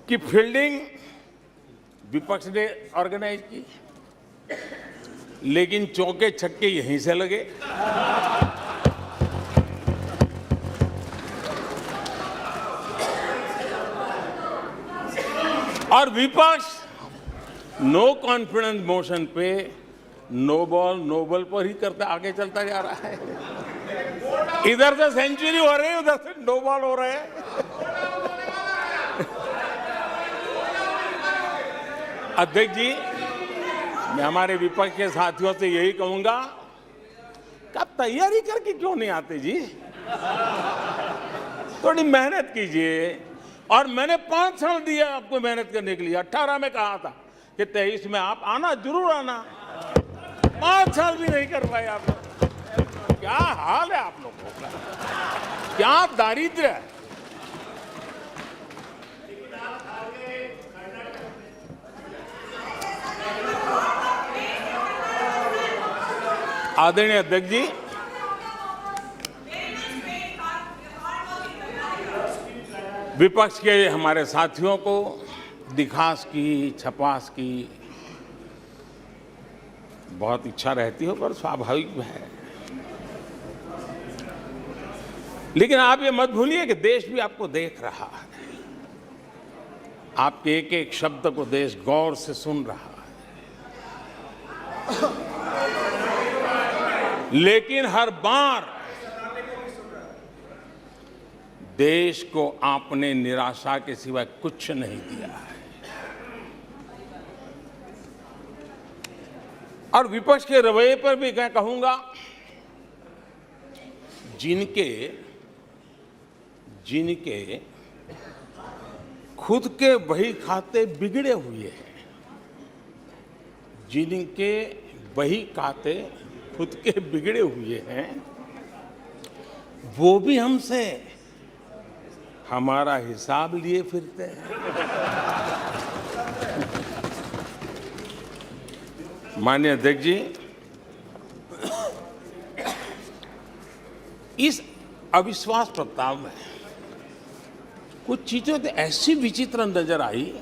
कि फील्डिंग विपक्ष ने ऑर्गेनाइज की, लेकिन चौके छक्के यहीं से लगे। और विपक्ष नो कॉन्फिडेंस मोशन पे नो बॉल पर ही करते आगे चलता जा रहा है। इधर से सेंचुरी हो रही है, उधर से नो बॉल हो रहे हैं। अध्यक्ष जी, मैं हमारे विपक्ष के साथियों से यही कहूंगा कि आप तैयारी करके क्यों नहीं आते जी? थोड़ी मेहनत कीजिए। और मैंने 5 साल दिया आपको मेहनत करने के लिए। 18 में कहा था कि 23 में आप आना, जरूर आना। 5 साल भी नहीं कर पाए आप लोग। क्या हाल है आप लोगों का, क्या दारिद्र्य है। आदरणीय अध्यक्ष जी, विपक्ष के हमारे साथियों को दिखास की, छपास की बहुत इच्छा रहती है, पर स्वाभाविक है। लेकिन आप ये मत भूलिए कि देश भी आपको देख रहा है। आपके एक एक शब्द को देश गौर से सुन रहा है। लेकिन हर बार देश को आपने निराशा के सिवाय कुछ नहीं दिया है। और विपक्ष के रवैये पर भी मैं कहूंगा, जिनके खुद के बही खाते बिगड़े हुए हैं, जिनके बही खाते खुद के बिगड़े हुए हैं, वो भी हमसे हमारा हिसाब लिए फिरते हैं। माननीय अध्यक्ष जी, इस अविश्वास प्रस्ताव में कुछ चीजें तो ऐसी विचित्र नजर आई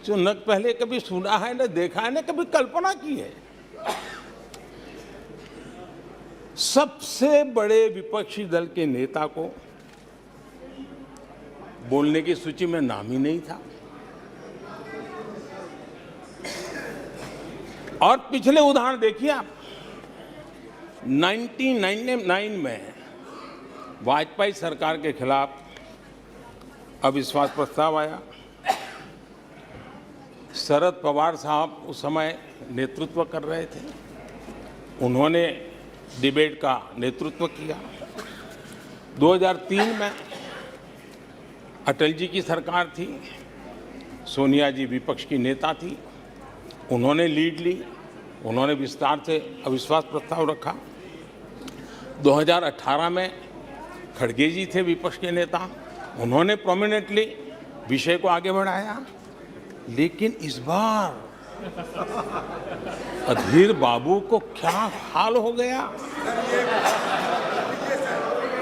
जो न पहले कभी सुना है, न देखा है, न कभी कल्पना की है। सबसे बड़े विपक्षी दल के नेता को बोलने की सूची में नाम ही नहीं था। और पिछले उदाहरण देखिए आप। 1999 में वाजपेयी सरकार के खिलाफ अविश्वास प्रस्ताव आया। शरद पवार साहब उस समय नेतृत्व कर रहे थे। उन्होंने डिबेट का नेतृत्व किया। 2003 में अटल जी की सरकार थी। सोनिया जी विपक्ष की नेता थी। उन्होंने लीड ली। उन्होंने विस्तार से अविश्वास प्रस्ताव रखा। 2018 में खड़गे जी थे विपक्ष के नेता। उन्होंने प्रोमिनेंटली विषय को आगे बढ़ाया। लेकिन इस बार अधीर बाबू को क्या हाल हो गया?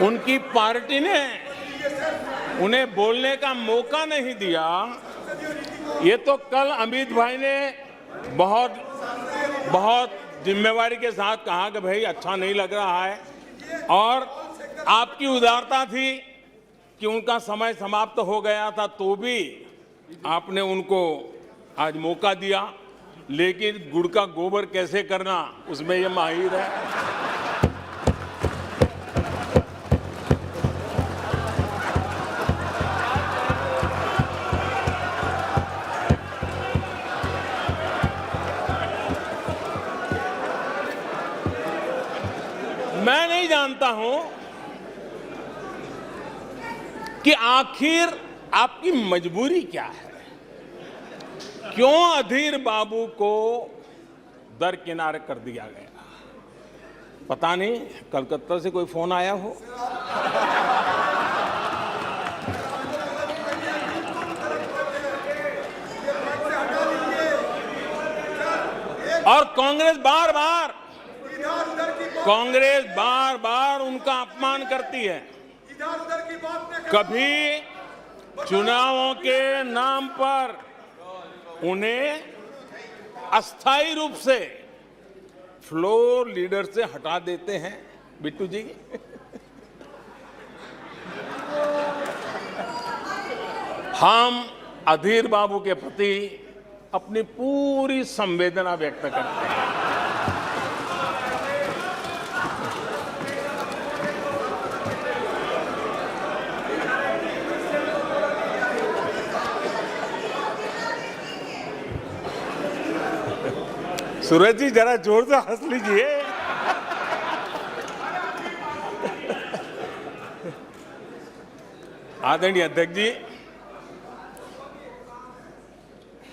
उनकी पार्टी ने उन्हें बोलने का मौका नहीं दिया। ये तो कल अमित भाई ने बहुत जिम्मेवारी के साथ कहा कि भाई अच्छा नहीं लग रहा है, और आपकी उदारता थी कि उनका समय समाप्त हो गया था तो भी आपने उनको आज मौका दिया। लेकिन गुड़ का गोबर कैसे करना, उसमें ये माहिर है। मैं नहीं जानता हूं कि आखिर आपकी मजबूरी क्या है। क्यों अधीर बाबू को दरकिनारे कर दिया गया? पता नहीं कलकत्ता से कोई फोन आया हो। और कांग्रेस बार बार उनका अपमान करती है। कभी चुनावों के नाम पर उन्हें अस्थायी रूप से फ्लोर लीडर से हटा देते हैं। बिट्टू जी, हम अधीर बाबू के प्रति अपनी पूरी संवेदना व्यक्त करते हैं। सूरज जी, जरा जोर से हंस लीजिए। आदरणीय अध्यक्ष जी,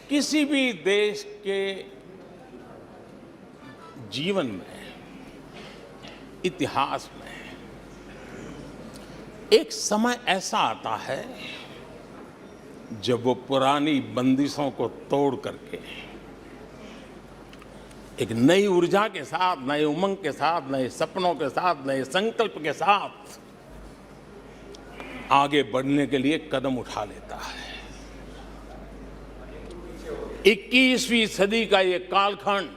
किसी भी देश के जीवन में, इतिहास में एक समय ऐसा आता है जब वो पुरानी बंदिशों को तोड़ करके एक नई ऊर्जा के साथ, नए उमंग के साथ, नए सपनों के साथ, नए संकल्प के साथ आगे बढ़ने के लिए कदम उठा लेता है। 21वीं सदी का ये कालखंड,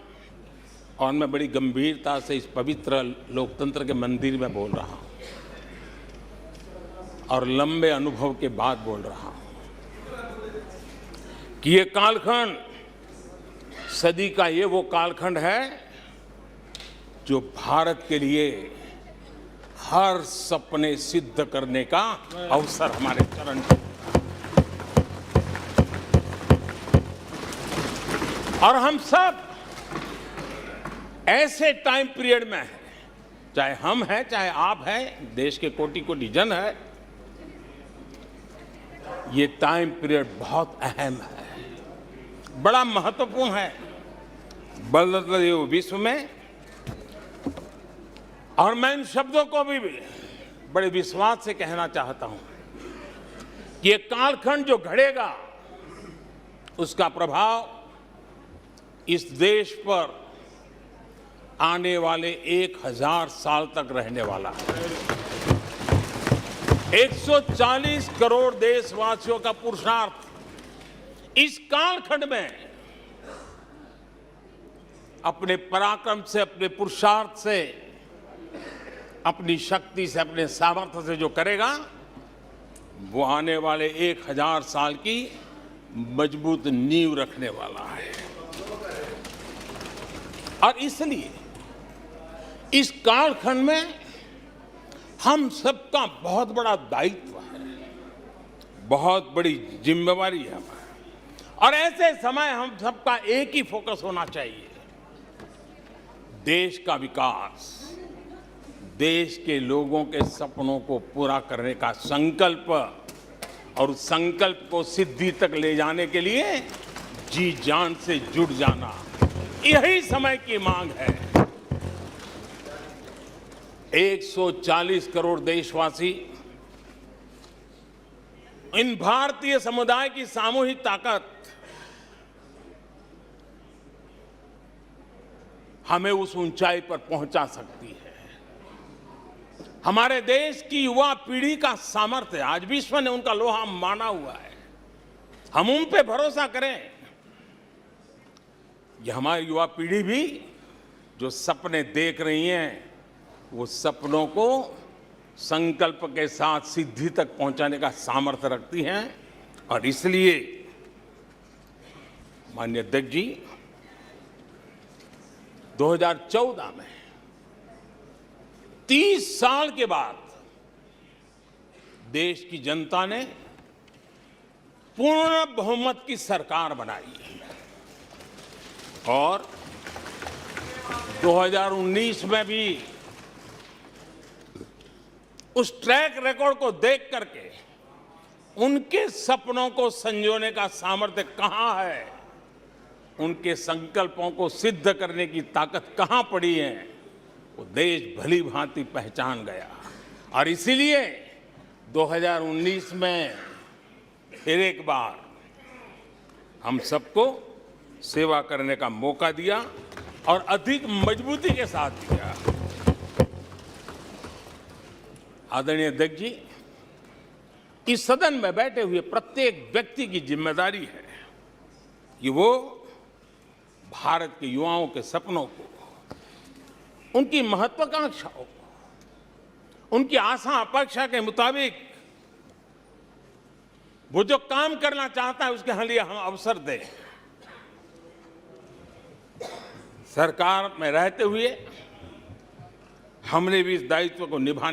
और मैं बड़ी गंभीरता से इस पवित्र लोकतंत्र के मंदिर में बोल रहा हूं और लंबे अनुभव के बाद बोल रहा हूं कि ये कालखंड, सदी का ये वो कालखंड है जो भारत के लिए हर सपने सिद्ध करने का अवसर हमारे चरण में। और हम सब ऐसे टाइम पीरियड में हैं, चाहे हम हैं, चाहे आप हैं, देश के कोटि कोटि जन है। ये टाइम पीरियड बहुत अहम है, बड़ा महत्वपूर्ण है बदलते हुए विश्व में। और मैं इन शब्दों को भी बड़े विश्वास से कहना चाहता हूं कि ये कालखंड जो घड़ेगा उसका प्रभाव इस देश पर आने वाले 1000 साल तक रहने वाला है। 140 करोड़ देशवासियों का पुरुषार्थ इस कालखंड में अपने पराक्रम से, अपने पुरुषार्थ से, अपनी शक्ति से, अपने सामर्थ्य से जो करेगा वो आने वाले 1000 साल की मजबूत नींव रखने वाला है। और इसलिए इस कालखंड में हम सबका बहुत बड़ा दायित्व है, बहुत बड़ी जिम्मेवारी है हमारी। और ऐसे समय हम सबका एक ही फोकस होना चाहिए, देश का विकास, देश के लोगों के सपनों को पूरा करने का संकल्प, और उस संकल्प को सिद्धि तक ले जाने के लिए जी जान से जुट जाना, यही समय की मांग है। 140 करोड़ देशवासी, इन भारतीय समुदाय की सामूहिक ताकत हमें उस ऊंचाई पर पहुंचा सकती है। हमारे देश की युवा पीढ़ी का सामर्थ्य, आज विश्व ने उनका लोहा माना हुआ है, हम उन पे भरोसा करें। ये हमारी युवा पीढ़ी भी जो सपने देख रही हैं, वो सपनों को संकल्प के साथ सिद्धि तक पहुंचाने का सामर्थ्य रखती हैं। और इसलिए माननीय अध्यक्ष जी, 2014 में 30 साल के बाद देश की जनता ने पूर्ण बहुमत की सरकार बनाई और 2019 में भी उस ट्रैक रिकॉर्ड को देख करके उनके सपनों को संजोने का सामर्थ्य कहां है, उनके संकल्पों को सिद्ध करने की ताकत कहां पड़ी है, वो देश भली भांति पहचान गया। और इसीलिए 2019 में फिर एक बार हम सबको सेवा करने का मौका दिया और अधिक मजबूती के साथ दिया। आदरणीय अध्यक्ष जी, इस सदन में बैठे हुए प्रत्येक व्यक्ति की जिम्मेदारी है कि वो भारत के युवाओं के सपनों को, उनकी महत्वाकांक्षाओं को, उनकी आशा अपेक्षा के मुताबिक वो जो काम करना चाहता है उसके लिए हम अवसर दें। सरकार में रहते हुए हमने भी इस दायित्व को निभाने